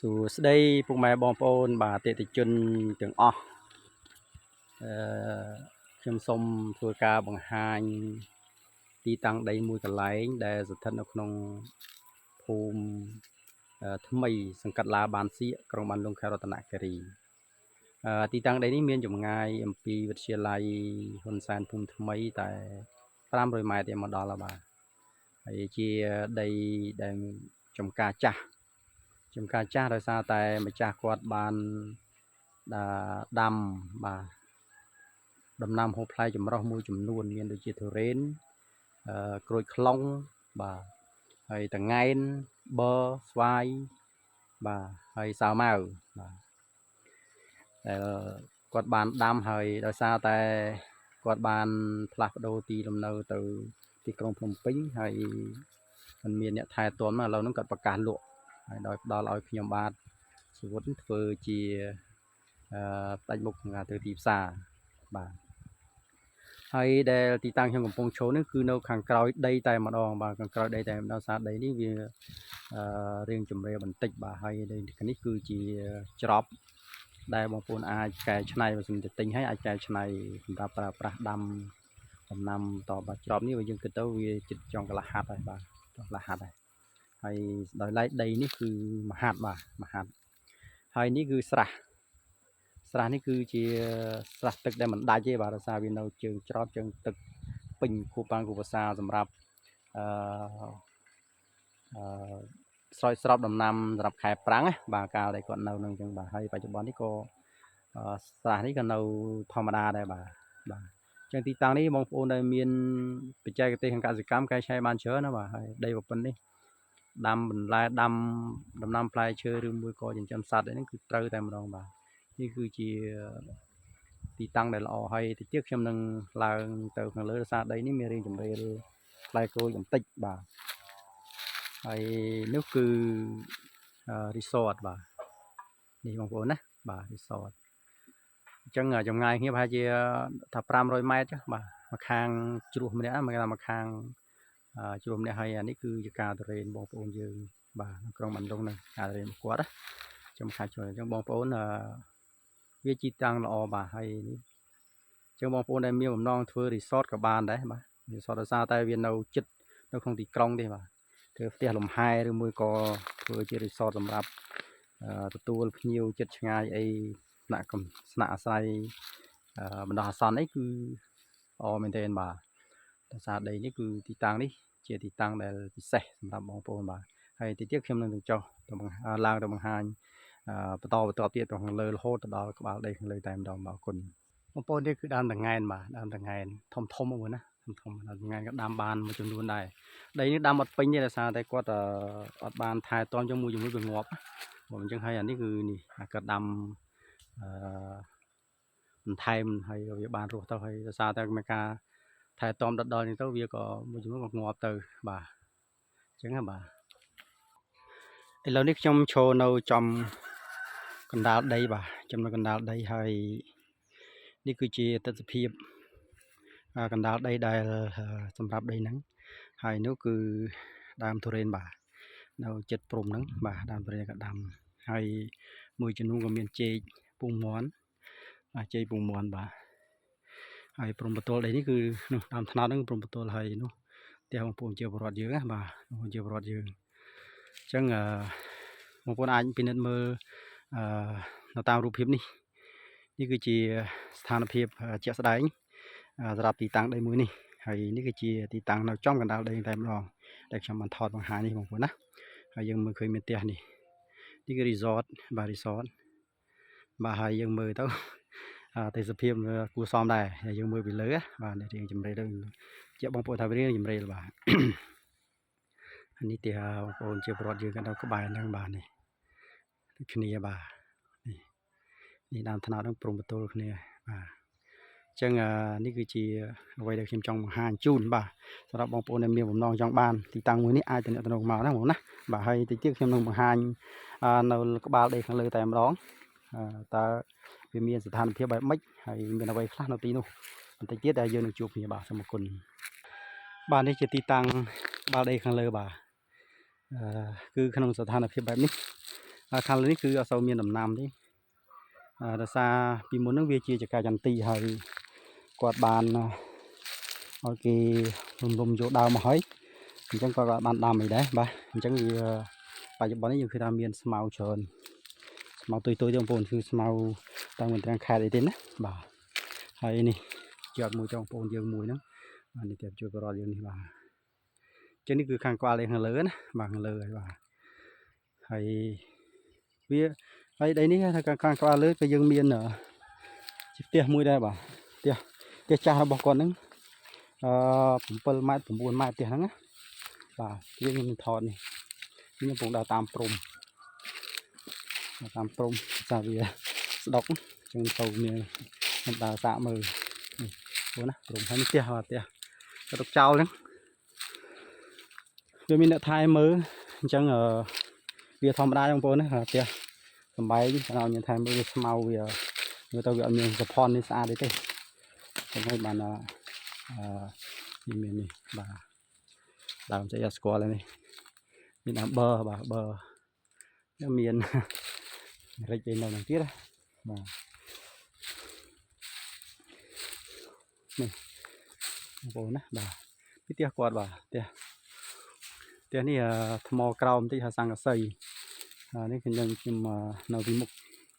សួស្តីពុកម៉ែបងប្អូនបាទអតិថិជនទាំងអស់ខ្ញុំសូមធ្វើការបង្ហាញទីតាំងដីមួយកន្លែងដែលស្ថិតនៅក្នុងភូមិថ្មីសង្កាត់ឡាបានសៀកក្រុងបានលុងខេត្តរតនគិរីទីតាំងដីនេះមានចម្ងាយអំពីវិទ្យាល័យហ៊ុនសែនភូមិថ្មីតែ500ម៉ែត្រទេមកដល់ហើយបាទហើយជាដីដែលចំការចាស់ដោយសារតែម្ចាស់គាត់បានដាំបាទដំណាំហូបផ្លែចម្រុះមួយចំនួនមានដូចជាទុរេនក្រូចខ្លុងបាទហើយតង្កែនប័រស្វាយបាទហើយសាវម៉ាវបាទដែលគាត់បានដាំហើយដោយសារតែគាត់បានផ្លាស់ប្ដូរទីលំនៅទៅទីក្រុងភ្នំពេញហើយมันមានអ្នកថែទាំឥឡូវហ្នឹងគាត់ប្រកាសលក់ហើយដោយផ្ដល់ឲ្យខ្ញុំបាទសុវត្ថិធ្វើជាផ្ដាច់មុខទៅទីផ្សារបាទហើយដែលទីតាំងខ្ញុំកំពុងឈរនេះគឺនៅខាងក្រោយដីតែម្ដងបាទខាងក្រោយដីតែម្ដងសារដីនេះវារៀងជម្រាលបន្តិចបាទហើយដីនេះគឺជាច្រប់ដែលបងប្អូនអាចកែច្នៃបើសិនជាទិញហើយអាចកែច្នៃសម្រាប់ប្រើប្រាស់ដាំដំណាំតបាទច្រប់នេះយើងគិតទៅវាជិតចុងកន្លះហាត់ហើយបាទកន្លះហាត់ហើយដោយឡែកដីនេះគឺមហាត់បាទមហាត់ហើយនេះគឺស្រះនេះគឺជាស្រះទឹកដែលមិនដាច់ទេបាទដោយសារវានៅជើងច្រត់ជើងទឹកពេញគូប៉ាំងគូភាសាសម្រាប់ស្រោចស្រពដំណាំសម្រាប់ខែប្រាំងបាទកាលដែលគាត់នៅនឹងអញ្ចឹងបាទហើយបច្ចុប្បន្ននេះក៏ស្រះនេះក៏នៅធម្មតាដែរបាទអញ្ចឹងទីតាំងនេះបងប្អូនដែលមានបច្ចេកទេសខាងកសិកម្មកែច្នៃបានច្រើនណាបាទហើយដីប្រព័ន្ធនេះដាំបន្លែដាំដំណាំផ្លែឈើឬមួយក៏ចិញ្ចឹមសត្វហ្នឹងគឺត្រូវតែម្ដងបាទនេះគឺជាទីតាំងដែលល្អហើយតិចទៀតខ្ញុំនឹងឡើងទៅខាងលើដោយសារដីនេះមានរាងជម្រាលផ្លែក្រូចបន្តិចបាទហើយនោះគឺresort បាទនេះបងប្អូនណាបាទ resort អញ្ចឹងចម្ងាយគ្នាប្រហែលជាថា500ម៉ែត្រចុះបាទមកខាងជ្រោះម្នាក់មកខាងជ្រោះម្នាក់ហើយអានេះគឺជាការទុរេនបងប្អូនយើងបាទក្រុងបានលុងនឹងការទុរេនរបស់គាត់ណាខ្ញុំខាជួយអញ្ចឹងបងប្អូនវាជីតាំងល្អបាទហើយនេះអញ្ចឹងបងប្អូនដែលមានបំណងធ្វើ resort ក៏បានដែរបាទ resort ដោយសារតែវានៅជិតនៅក្នុងទីក្រុងទេបាទធ្វើផ្ទះលំហែឬមួយក៏ធ្វើជា resort សម្រាប់ទទួលភ្ញៀវចិត្តឆ្ងាយអីស្នាក់អាស្រ័យបណ្ដោះអាសន្នអីគឺល្អមែនទែនបាទដោយសារដីនេះគឺទីតាំងនេះជាទីតាំងដែលពិសេសសម្រាប់បងប្អូនបាទហើយតិចទៀតខ្ញុំនឹងចុះទៅឡើងទៅបង្ហាញបន្តទៀតទៅខាងលើរហូតទៅដល់ក្បាលដីខាងលើតែម្ដងបាទអរគុណបងប្អូននេះគឺដើមតង្កែនបាទដើមតង្កែនធំហ្មងណាធំដើមតង្កែនក៏ដាំបានមួយចំនួនដែរដីនេះដាំអត់ពេញទេដោយសារតែគាត់អត់បានថែទាំជាមួយវាងាប់បើអញ្ចឹងហើយអានេះគឺនេះគាត់ដាំបន្ថែមហើយវាបានរស់ទៅហើយដោយសារតែមានការថែទាំដិតដល់នេះទៅវាក៏មួយចំនួនក៏ងាប់ទៅបាទអញ្ចឹងណាបាទឥឡូវនេះខ្ញុំឈរនៅចំកណ្ដាលដីបាទចំនៅកណ្ដាលដីហើយនេះគឺជាទស្សនភាពកណ្ដាលដីដែលសម្រាប់ដីហ្នឹងហើយនោះគឺដើមទុរេនបាទនៅចិត្តព្រំហ្នឹងបាទដើមទុរេនក៏ដាំហើយមួយចំនួនក៏មានចេកពងមាន់ចេកពងមាន់បាទហើយព្រំបទល់ដីនេះគឺនោះដើមថ្នោតហ្នឹងព្រំបទល់ហើយនោះផ្ទះបងប្អូនជាពលរដ្ឋយើងណាបាទបងប្អូនជាពលរដ្ឋយើងអញ្ចឹងបងប្អូនអាចពិនិត្យមើលនៅតាមរូបភាពនេះគឺជាស្ថានភាពជាក់ស្ដែងសម្រាប់ទីតាំងដីមួយនេះហើយនេះគឺជាទីតាំងនៅចំកណ្ដាលដីតែម្ដងដែលខ្ញុំបានថតបង្ហាញនេះបងប្អូនណាហើយយើងមើលឃើញមានផ្ទះនេះគឺ resort បាទ resort បាទហើយយើងមើលទៅទេសភាពគួរសមដែរហើយយើងមើលពីលើបាទរៀងចម្រេលទៅជាបងប្អូនថារៀងចម្រេលបាទនេះទីបងប្អូនជាពលរដ្ឋយើងនៅក្បែរហ្នឹងបាទនេះដូចគ្នាបាទនេះដើមថ្នោតហ្នឹងព្រំបទល់គ្នាបាទអញ្ចឹងនេះគឺជាអ្វីដែលខ្ញុំចង់បង្ហាញជូនបាទសម្រាប់បងប្អូនដែលមានបំណងចង់បានទីតាំងមួយនេះអាចទៅអ្នកទៅមកណាបងណាបាទហើយតិចទៀតខ្ញុំនឹងបង្ហាញនៅក្បាលដីខាងលើតែម្ដងតើវាមានស្ថានភាពបែបម៉េចហើយមានអ្វីខ្លះនៅទីនោះបន្តិចទៀតដែលយើងនឹងជួបគ្នាបាទសូមអរគុណបាទនេះជាទីតាំងក្បាលដីខាងលើបាទគឺក្នុងស្ថានភាពបែបនេះ ខាងលើនេះគឺអត់សូវមានដំណាំទេដោយសារពីមុនហ្នឹងវាជាចកាចន្ទីហើយគាត់បានឲ្យគេរំយកដើមមកហើយអញ្ចឹងគាត់ក៏បានដាំអីដែរបាទអញ្ចឹងវាបច្ចុប្បន្ននេះយើងឃើញថាមានស្មៅច្រើនស្មៅទុយៗទេបងប្អូនគឺស្មៅតាមមិនទាំងខេត្តអីទេណាបាទហើយនេះជាប់មួយចុងបងប្អូនយើងមួយហ្នឹងបាទនេះទៀតជួយបរិយាយើងនេះបាទអញ្ចឹងនេះគឺខាងក្បាលខាងលើណាបាទខាងលើហើយបាទហើយវាហើយដីនេះថាខាងក្បាលលើក៏យើងមានជាផ្ទះមួយដែរបាទផ្ទះចាស់របស់គាត់ហ្នឹង7 ម៉ែត្រ 9 ម៉ែត្រផ្ទះហ្នឹងណាបាទយើងនឹងថតនេះខ្ញុំកំពុងដើរតាមព្រំថាវាស្ដុកចឹងទៅមានខ្ញុំដើរសាកមើលនេះព្រោះណាព្រំហើយនេះផ្ទះក៏ទុកចោលហ្នឹងវាមានអ្នកថែមើលអញ្ចឹងវាធម្មតាបងប្អូនណាផ្ទះសំបែងតែឲ្យមានថែមើលវាស្មៅវាមើលទៅវាអត់មានសុផននេះស្អាតទេចឹងហើយបានមាននេះបាទដើមស្អីអត់ស្គាល់ទេនេះមានដើមបឺបាទបឺមានរិចអីនៅនឹងទៀតបាទនេះបងប្អូនណាបាទផ្ទះគាត់បាទផ្ទះនេះថ្មក្រោមបន្តិចថាសង្កសីនេះខ្ញុំនៅពីមុខ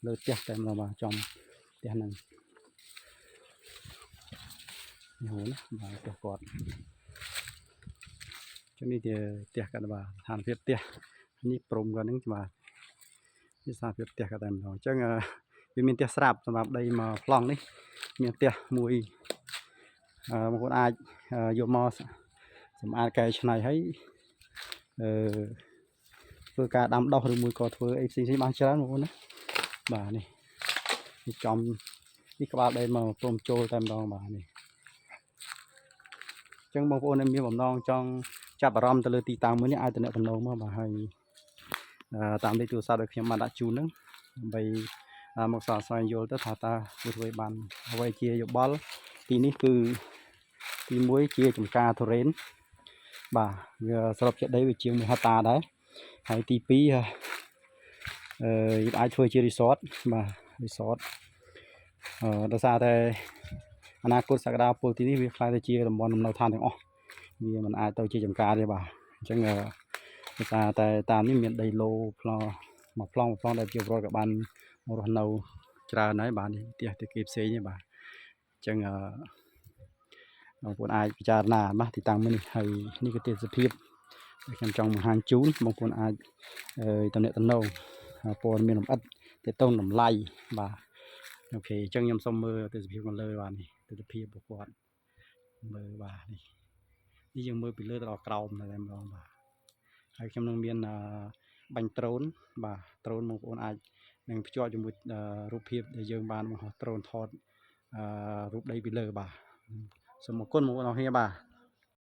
លើផ្ទះតែម្ដងបាទចំផ្ទះហ្នឹងនេះហូនណាបាទផ្ទះគាត់ចឹងនេះជាផ្ទះគាត់បាទស្ថានភាពផ្ទះនេះព្រំគាត់ហ្នឹងបាទនេះស្ថានភាពផ្ទះគាត់តែម្ដងអញ្ចឹងវាមានផ្ទះស្រាប់សម្រាប់ដីមកប្លង់នេះមានផ្ទះមួយបងប្អូនអាចយកមកសម្អាតកែច្នៃឲ្យធ្វើការដាំដុះឬមួយក៏ធ្វើអីផ្សេងៗបានច្រើនបងប្អូនណាបាទនេះចំនេះក្បាលដីមកព្រមចូលតែម្ដងបាទនេះអញ្ចឹងបងប្អូនមានបំណងចង់ចាប់អារម្មណ៍ទៅលើទីតាំងមួយនេះអាចតំណមកបាទហើយតាមលេខទូរស័ព្ទដែលខ្ញុំបានដាក់ជូនហ្នឹងដើម្បីមកសរសើរយល់ទៅថាតើធ្វើបានអ្វីជាយោបល់ទីនេះគឺទី1ជាចំការទុរេនបាទវាសរុបជាដីវាជាង1 ហិកតាដែរហើយទី2យើងអាចធ្វើជារីសតបាទរីសតដោយសារតែអនាគតសក្តានុពលទីនេះវាខ្លាយទៅជាតំបន់លំនៅឋានទាំងអស់វាមិនអាចទៅជាចំការទេបាទអញ្ចឹងដោយសារតែតាមនេះមានដីឡូប្លង់មួយប្លង់ដែលជាពលរដ្ឋក៏បានរស់នៅច្រើនហើយបាទនេះផ្ទះទីគេផ្សេងទេបាទអញ្ចឹងបងប្អូនអាចពិចារណាបាទទីតាំងមួយនេះហើយនេះគឺទេសភាពដែលខ្ញុំចង់បង្ហាញជូនបងប្អូនអាចតំណព័ត៌មានលម្អិតទាក់ទងតម្លៃបាទអូខេអញ្ចឹងខ្ញុំសូមមើលទេសភាពខាងលើបាទនេះទេសភាពរបស់គាត់មើលបាទនេះយើងមើលពីលើទៅដល់ក្រោមតែម្ដងបាទហើយខ្ញុំនឹងមានបាញ់ដ្រូនបាទដ្រូនបងប្អូនអាចនឹងភ្ជាប់ជាមួយរូបភាពដែលយើងបានបង្ហោះដ្រូនថតរូបដីពីលើបាទសូមអរគុណបងប្អូនអរគ្នាបាទ